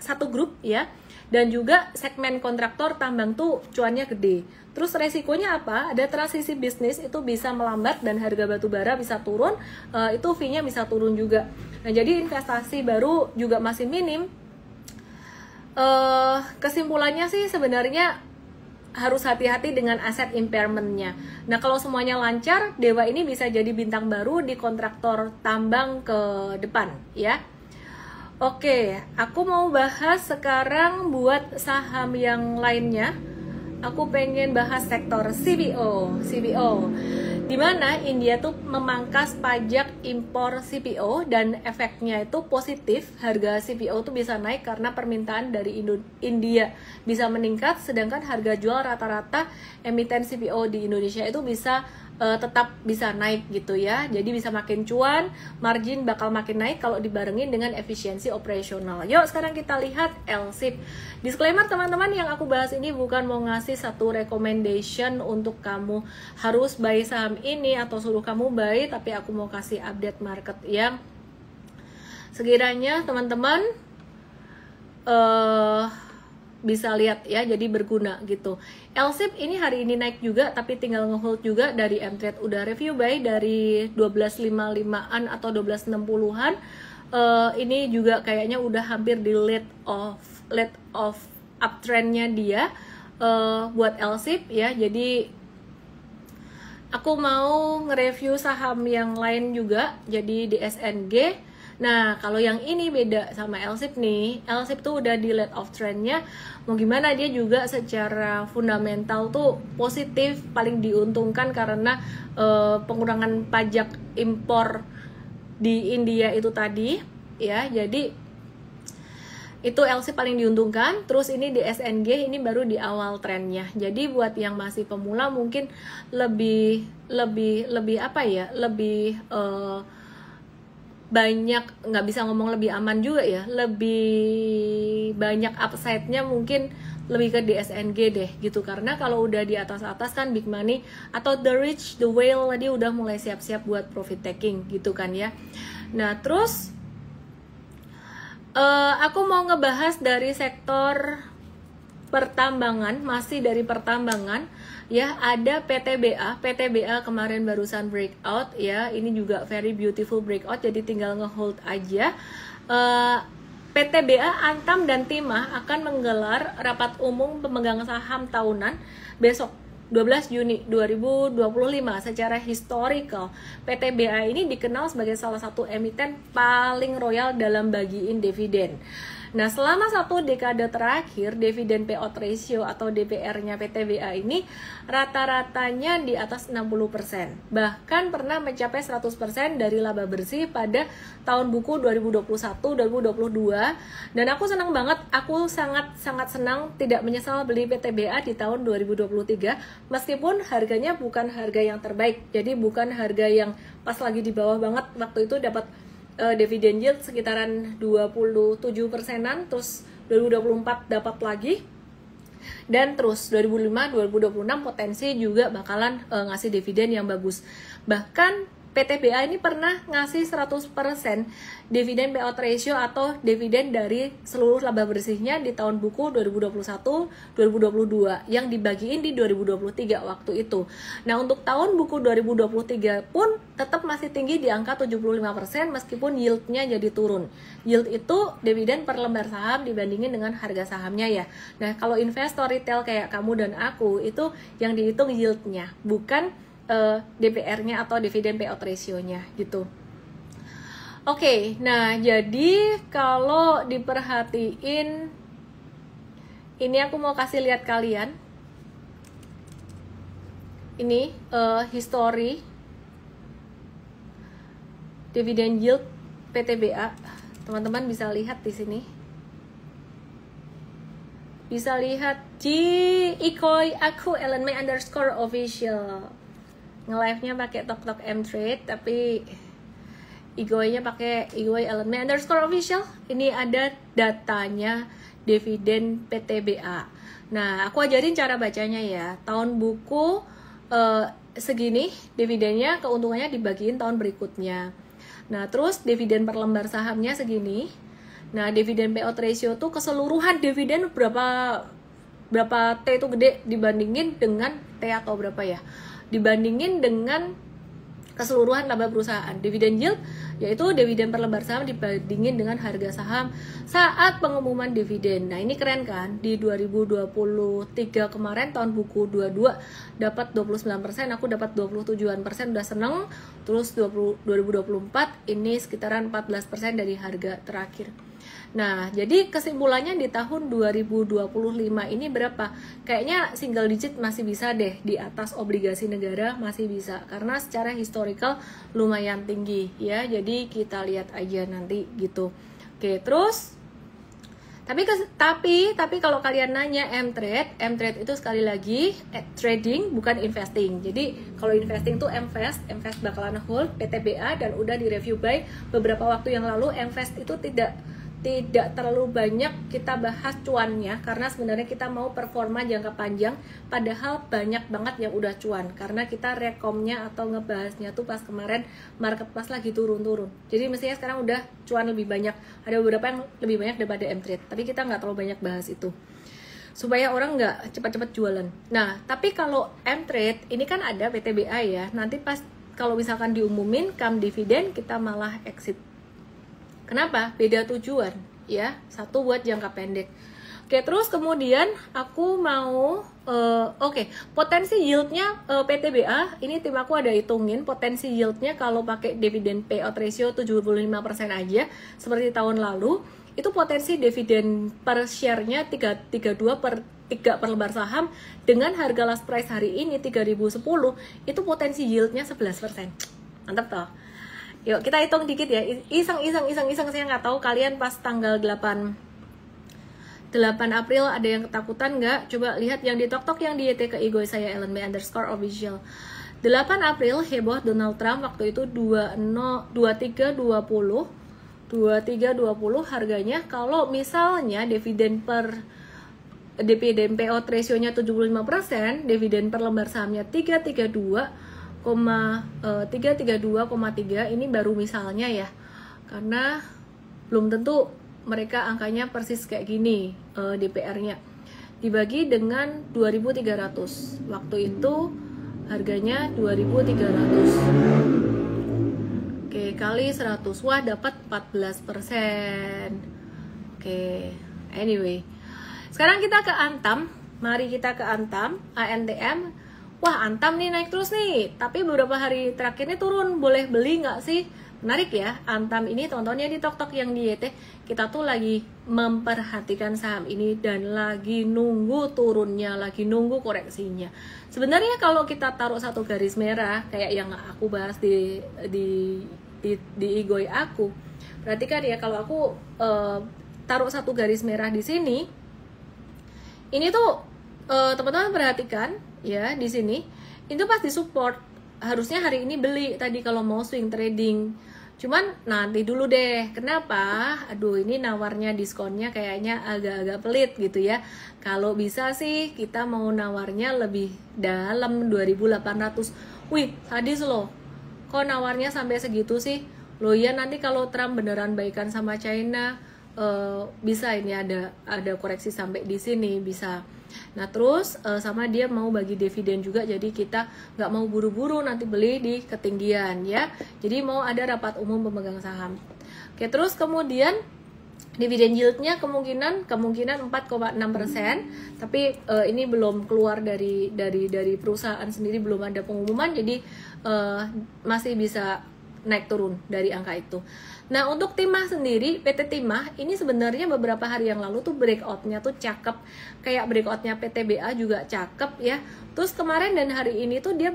satu grup ya, dan juga segmen kontraktor tambang tuh cuannya gede. Terus resikonya apa? Ada transisi bisnis itu bisa melambat dan harga batu bara bisa turun, itu fee-nya bisa turun juga. Nah, jadi investasi baru juga masih minim. Kesimpulannya sih sebenarnya harus hati-hati dengan aset impairment-nya. Nah, kalau semuanya lancar, Dewa ini bisa jadi bintang baru di kontraktor tambang ke depan ya. Oke, aku mau bahas sekarang buat saham yang lainnya. Aku pengen bahas sektor CPO. Di mana India tuh memangkas pajak impor CPO, dan efeknya itu positif. Harga CPO tuh bisa naik karena permintaan dari India bisa meningkat, sedangkan harga jual rata-rata emiten CPO di Indonesia itu bisa tetap bisa naik gitu ya. Jadi bisa makin cuan, margin bakal makin naik kalau dibarengin dengan efisiensi operasional. Yuk sekarang kita lihat LSIP. Disclaimer teman-teman, yang aku bahas ini bukan mau ngasih satu recommendation untuk kamu harus buy saham ini atau suruh kamu buy, tapi aku mau kasih update market yang sekiranya teman-teman bisa lihat ya, jadi berguna gitu. LSIP ini hari ini naik juga, tapi tinggal ngehold juga. Dari M-Trade udah review buy dari 1255-an atau 1260-an. Ini juga kayaknya udah hampir di lead of uptrendnya dia buat LSIP ya. Jadi aku mau nge-review saham yang lain juga, jadi di SNG. Nah, kalau yang ini beda sama LSIP nih. LSIP tuh udah di lead of trendnya. Mau gimana, dia juga secara fundamental tuh positif, paling diuntungkan karena pengurangan pajak impor di India itu tadi ya. Jadi itu LSIP paling diuntungkan. Terus ini di SNG ini baru di awal trennya. Jadi buat yang masih pemula mungkin lebih apa ya? Lebih banyak, nggak bisa ngomong lebih aman juga ya, lebih banyak upside-nya mungkin lebih ke DSNG deh gitu. Karena kalau udah di atas-atas kan big money atau the rich, the whale tadi udah mulai siap-siap buat profit taking gitu kan ya. Nah terus aku mau ngebahas dari sektor pertambangan, masih dari pertambangan ya. Ada PTBA kemarin barusan breakout ya, ini juga very beautiful breakout, jadi tinggal ngehold aja. PTBA, Antam, dan Timah akan menggelar rapat umum pemegang saham tahunan besok 12 Juni 2025. Secara historical, PTBA ini dikenal sebagai salah satu emiten paling royal dalam bagiin dividen. Nah, selama 1 dekade terakhir, dividen payout ratio atau DPR-nya PTBA ini rata-ratanya di atas 60%. Bahkan pernah mencapai 100% dari laba bersih pada tahun buku 2021-2022. Dan aku senang banget, aku sangat senang tidak menyesal beli PTBA di tahun 2023, meskipun harganya bukan harga yang terbaik. Jadi bukan harga yang pas lagi di bawah banget, waktu itu dapat dividen yield sekitaran 27%-an, terus 2024 dapat lagi, dan terus 2005-2026 potensi juga bakalan ngasih dividen yang bagus. Bahkan PTBA ini pernah ngasih 100% dividen payout ratio atau dividen dari seluruh laba bersihnya di tahun buku 2021-2022 yang dibagiin di 2023 waktu itu. Nah, untuk tahun buku 2023 pun tetap masih tinggi di angka 75% meskipun yieldnya jadi turun. Yield itu dividen per lembar saham dibandingin dengan harga sahamnya ya. Nah, kalau investor retail kayak kamu dan aku, itu yang dihitung yieldnya, bukan DPR-nya atau dividen payout ratio-nya gitu. Oke, nah jadi kalau diperhatiin, ini aku mau kasih lihat kalian. Ini history dividen yield PTBA. Teman-teman bisa lihat di sini. Bisa lihat di Ikoy aku @LNMay_official. Nge-live-nya pakai tok-tok M-Trade, tapi Igoy-nya pakai Igoy @LNMay_official. Ini ada datanya dividen PTBA. Nah, aku ajarin cara bacanya ya. Tahun buku segini dividennya, keuntungannya dibagiin tahun berikutnya. Nah, terus dividen per lembar sahamnya segini. Nah, dividen payout ratio tuh keseluruhan dividen berapa T itu gede dibandingin dengan T atau berapa ya? Dibandingin dengan keseluruhan laba perusahaan. Dividen yield yaitu dividen per lembar saham dibandingin dengan harga saham saat pengumuman dividen. Nah, ini keren kan? Di 2023 kemarin tahun buku 22 dapat 29%, aku dapat 27%, udah seneng. Terus 2024 ini sekitaran 14% dari harga terakhir. Nah, jadi kesimpulannya di tahun 2025 ini berapa? Kayaknya single digit masih bisa deh, di atas obligasi negara masih bisa, karena secara historical lumayan tinggi ya. Jadi kita lihat aja nanti gitu. Oke, terus tapi kalau kalian nanya M-Trade itu sekali lagi trading bukan investing. Jadi kalau investing tuh M-Vest bakalan hold PTBA dan udah di-review by beberapa waktu yang lalu. M-Vest itu tidak terlalu banyak kita bahas cuannya, karena sebenarnya kita mau performa jangka panjang, padahal banyak banget yang udah cuan, karena kita rekomnya atau ngebahasnya tuh pas kemarin market pas lagi turun-turun. Jadi mestinya sekarang udah cuan lebih banyak, ada beberapa yang lebih banyak daripada M-Trade, tapi kita nggak terlalu banyak bahas itu supaya orang nggak cepat-cepat jualan. Nah, tapi kalau M-Trade ini kan ada PTBA ya, nanti pas kalau misalkan diumumin come dividen kita malah exit. Kenapa? Beda tujuan ya, satu buat jangka pendek. Oke, terus kemudian aku mau potensi yieldnya PTBA, ini tim aku ada hitungin potensi yieldnya kalau pakai dividen payout ratio 75% aja seperti tahun lalu, itu potensi dividen per share-nya 332 per 3 per lembar saham dengan harga last price hari ini 3010, itu potensi yieldnya 11%. Mantap toh. Yuk kita hitung dikit ya, iseng saya nggak tahu kalian pas tanggal 8 April ada yang ketakutan nggak? Coba lihat yang di tok-tok yang di YT ke Igoy saya @LNMay_official. 8 April heboh Donald Trump waktu itu 2320 harganya. Kalau misalnya dividen payout ratio-nya 75%, dividen per lembar sahamnya 332,3 ini baru misalnya ya, karena belum tentu mereka angkanya persis kayak gini. DPR-nya dibagi dengan 2.300, waktu itu harganya 2.300. Oke, kali 100, wah dapat 14%. Oke, anyway, sekarang kita ke Antam. Mari kita ke Antam, ANTM. Wah, Antam nih naik terus nih, tapi beberapa hari terakhir ini turun. Boleh beli nggak sih? Menarik ya, Antam ini teman-teman ya di Tok yang di YT, kita tuh lagi memperhatikan saham ini dan lagi nunggu turunnya, lagi nunggu koreksinya. Sebenarnya kalau kita taruh satu garis merah kayak yang aku bahas di IGOI aku, perhatikan ya, kalau aku taruh satu garis merah di sini, ini tuh teman-teman perhatikan ya di sini, itu pasti support. Harusnya hari ini beli tadi kalau mau swing trading. Cuman nanti dulu deh. Kenapa? Aduh, ini nawarnya diskonnya kayaknya agak-agak pelit gitu ya. Kalau bisa sih kita mau nawarnya lebih dalam 2.800. Wih, sadis loh. Kok nawarnya sampai segitu sih? Loh ya, nanti kalau Trump beneran baikan sama China, bisa ini ada koreksi sampai di sini bisa. Nah terus sama dia mau bagi dividen juga, jadi kita nggak mau buru-buru nanti beli di ketinggian ya. Jadi mau ada rapat umum pemegang saham. Oke, terus kemudian dividen yieldnya kemungkinan 4,6%, tapi ini belum keluar dari perusahaan sendiri, belum ada pengumuman, jadi masih bisa naik turun dari angka itu. Nah untuk Timah sendiri, PT Timah ini sebenarnya beberapa hari yang lalu tuh breakoutnya tuh cakep, kayak breakoutnya PTBA juga cakep ya. Terus kemarin dan hari ini tuh dia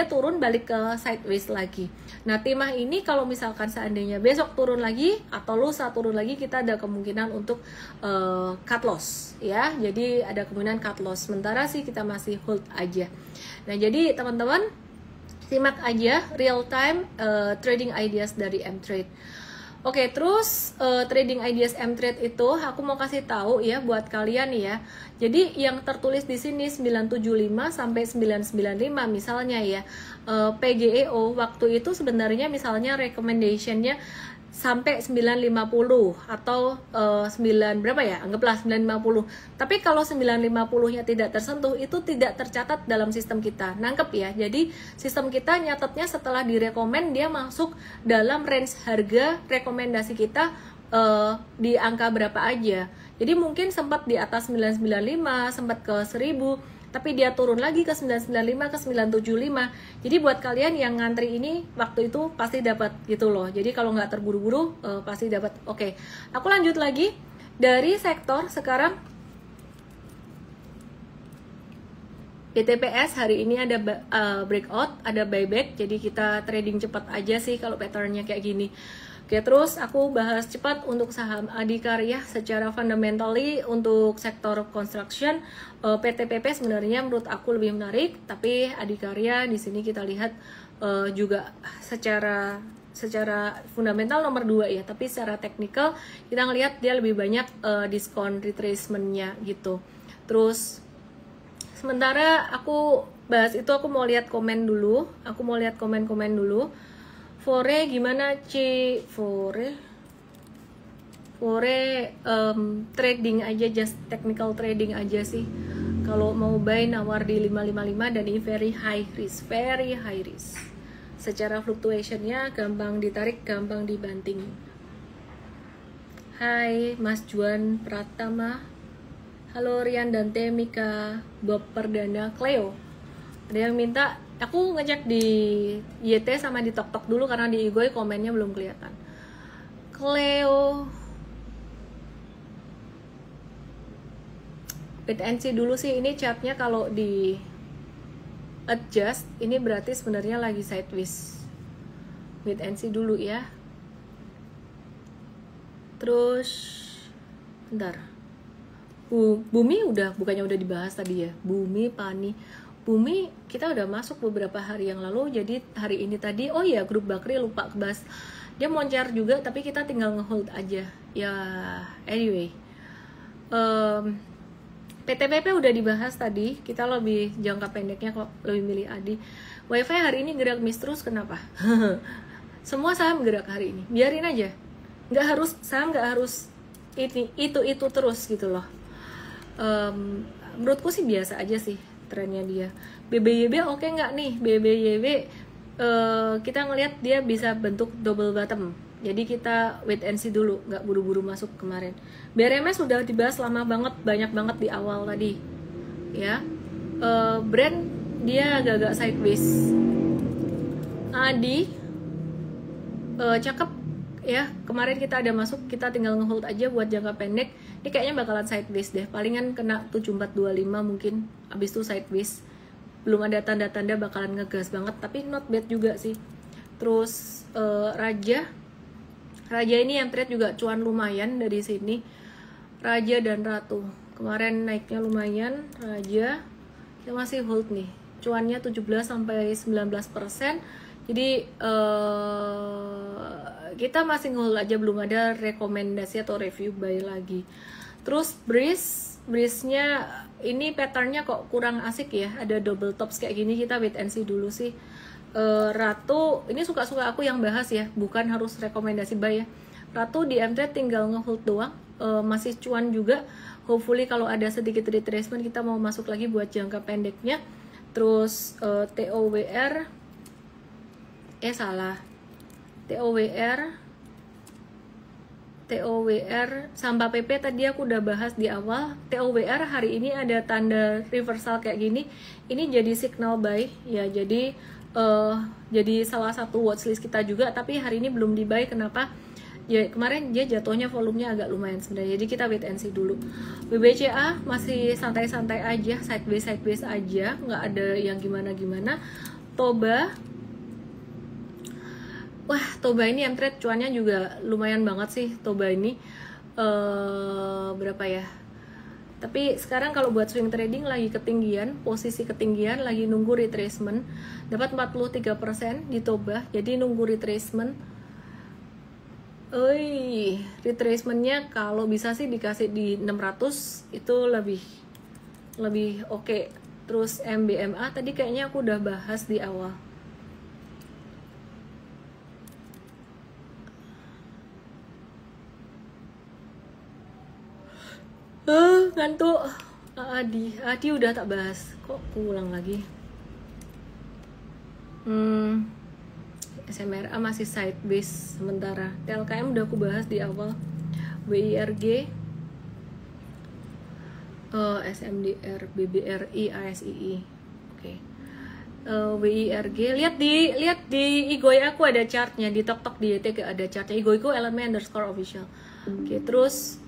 turun balik ke sideways lagi. Nah Timah ini kalau misalkan seandainya besok turun lagi atau lusa turun lagi, kita ada kemungkinan untuk cut loss ya. Jadi ada kemungkinan cut loss. Sementara sih kita masih hold aja. Nah jadi teman-teman simak aja real time trading ideas dari M-Trade. Oke, terus trading ideas M-Trade itu aku mau kasih tahu ya buat kalian ya. Jadi yang tertulis di sini 975 sampai 995 misalnya ya. PGEO waktu itu sebenarnya misalnya recommendationnya sampai 950 atau 9 berapa ya, anggaplah 950. Tapi kalau 950-nya tidak tersentuh, itu tidak tercatat dalam sistem kita. Nangkep ya. Jadi sistem kita nyatetnya setelah direkomend dia masuk dalam range harga rekomendasi kita di angka berapa aja. Jadi mungkin sempat di atas 995, sempat ke 1000, tapi dia turun lagi ke 995 ke 975. Jadi buat kalian yang ngantri ini waktu itu pasti dapat gitu loh. Jadi kalau nggak terburu-buru pasti dapat. Oke, aku lanjut lagi dari sektor sekarang. BTPS hari ini ada breakout, ada buyback. Jadi kita trading cepat aja sih kalau patternnya kayak gini. Oke, terus aku bahas cepat untuk saham Adikarya secara fundamentally untuk sektor construction. PTPP sebenarnya menurut aku lebih menarik, tapi Adikarya di sini kita lihat juga secara fundamental nomor 2 ya, tapi secara teknikal kita ngelihat dia lebih banyak diskon retracementnya gitu. Terus sementara aku bahas itu, aku mau lihat komen dulu, komen dulu. Fore gimana Fore trading aja, just technical trading aja sih. Kalau mau buy nawar di 555 dan ini very high risk. Secara fluctuationnya gampang ditarik, gampang dibanting. Hai Mas Juan Pratama, halo Rian dan Temika, Bob Perdana, Cleo. Ada yang minta aku ngecek di YT sama di Tok dulu karena di IGOI komennya belum kelihatan. Cleo, wait and see dulu sih, ini chartnya kalau di adjust ini berarti sebenarnya lagi sideways. Wait and see dulu ya. Terus bentar, Bumi bukannya udah dibahas tadi ya, Bumi kita udah masuk beberapa hari yang lalu. Jadi hari ini tadi, oh ya grup Bakri lupa kebahas, dia moncer juga tapi kita tinggal ngehold aja ya. Anyway, PTPP udah dibahas tadi, kita lebih jangka pendeknya kok lebih milih Adi. WiFi hari ini gerak miss terus, kenapa? Semua saham gerak hari ini, biarin aja. Saham nggak harus itu terus gitu loh. Menurutku sih biasa aja sih trennya dia. BBYB oke nggak nih? BBYB kita ngelihat dia bisa bentuk double bottom. Jadi kita wait and see dulu, nggak buru-buru masuk kemarin. BRMS sudah dibahas lama banget, banyak banget di awal tadi. Ya, brand dia agak-agak sideways. Adi cakep ya. Kemarin kita ada masuk, kita tinggal ngehold aja buat jangka pendek. Ini kayaknya bakalan sideways deh, palingan kena 7425 mungkin, abis itu sideways. Belum ada tanda-tanda bakalan ngegas banget, tapi not bad juga sih. Terus Raja ini yang trade juga cuan lumayan dari sini. Raja dan Ratu kemarin naiknya lumayan. Raja kita masih hold nih, cuannya 17-19%. Jadi kita masih hold aja, belum ada rekomendasi atau review buy lagi. Terus Breeze-nya ini patternnya kok kurang asik ya, ada double tops kayak gini, kita wait and see dulu sih. Ratu ini suka-suka aku yang bahas ya, bukan harus rekomendasi buy ya. Ratu di M-Trade tinggal ngehold doang, masih cuan juga. Hopefully kalau ada sedikit retracement kita mau masuk lagi buat jangka pendeknya. Terus TOWR Samba PP tadi aku udah bahas di awal. TOWR hari ini ada tanda reversal kayak gini, ini jadi signal buy ya. Jadi salah satu watchlist kita juga, tapi hari ini belum di buy. Kenapa? Ya kemarin dia jatuhnya volumenya agak lumayan sebenarnya, jadi kita wait and see dulu. BBCA masih santai-santai aja, sideways aja, nggak ada yang gimana-gimana. Toba, wah Toba ini M-Trade cuannya juga lumayan banget sih. Toba ini berapa ya, tapi sekarang kalau buat swing trading lagi ketinggian, posisi ketinggian, lagi nunggu retracement. Dapat 43% di Toba, jadi nunggu retracement. Retracementnya kalau bisa sih dikasih di 600 itu lebih oke. Terus MBMA tadi kayaknya aku udah bahas di awal. Ngantuk. Adi udah tak bahas, kok pulang lagi. SMRA masih sideways sementara. TLKM udah aku bahas di awal. WIRG, SMDR, BBRI, ASII. Oke. WIRG, lihat di Igoi aku ada chartnya, di Tok di YT ada chartnya. Igoiku _official. Oke, terus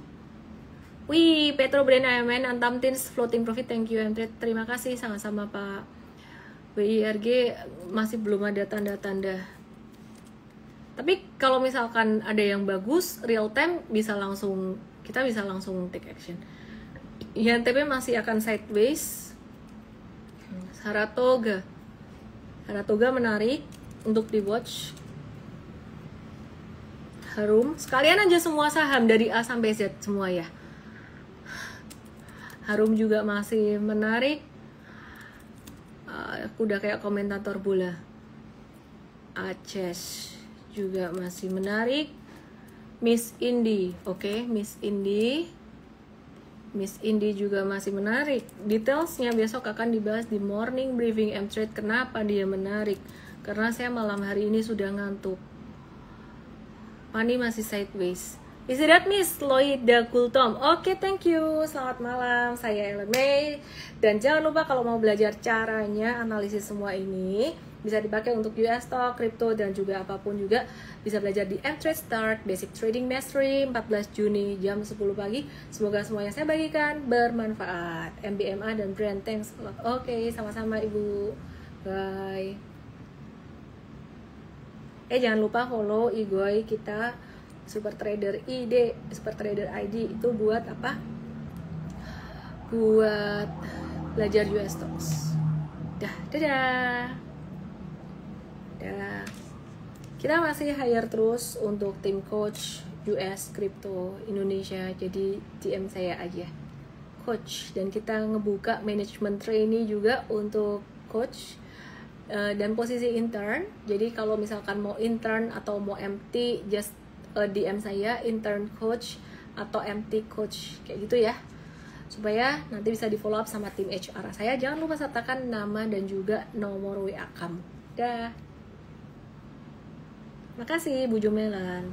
Petro Brand AMN Antam Tins floating profit, thank you M-Trade. Terima kasih sama-sama Pak. WIRG masih belum ada tanda-tanda. Tapi kalau misalkan ada yang bagus real time kita bisa langsung take action. INTP masih akan sideways. Saratoga menarik untuk di watch. Harum, sekalian aja semua saham dari A sampai Z semua ya. Harum juga masih menarik. Aku udah kayak komentator bola. Aces juga masih menarik. Miss Indi, oke, Miss Indi juga masih menarik. Detailsnya besok akan dibahas di morning briefing M-Trade. Kenapa dia menarik? Karena saya malam hari ini sudah ngantuk. Pani masih sideways. Is that Miss Loida Kultom? Oke, thank you. Selamat malam, saya Ellen May. Dan jangan lupa kalau mau belajar caranya analisis semua ini, bisa dipakai untuk US stock, crypto, dan juga apapun juga. Bisa belajar di M-Trade Start Basic Trading Mastery 14 Juni jam 10 pagi. Semoga semua yang saya bagikan bermanfaat. MBMA dan brand, thanks a lot. Oke, sama-sama Ibu. Bye. Jangan lupa follow Igoi kita, Super Trader ID itu buat apa? Buat belajar US stocks. Dadah. Kita masih hire terus untuk tim coach US Crypto Indonesia. Jadi DM saya aja, coach. Dan kita ngebuka management trainee juga untuk coach. Dan posisi intern. Jadi kalau misalkan mau intern atau mau MT, just DM saya, intern coach atau MT coach, kayak gitu ya, supaya nanti bisa di follow up sama tim HR saya. Jangan lupa sertakan nama dan juga nomor WA kamu. Dah. Makasih Bu Jomelan.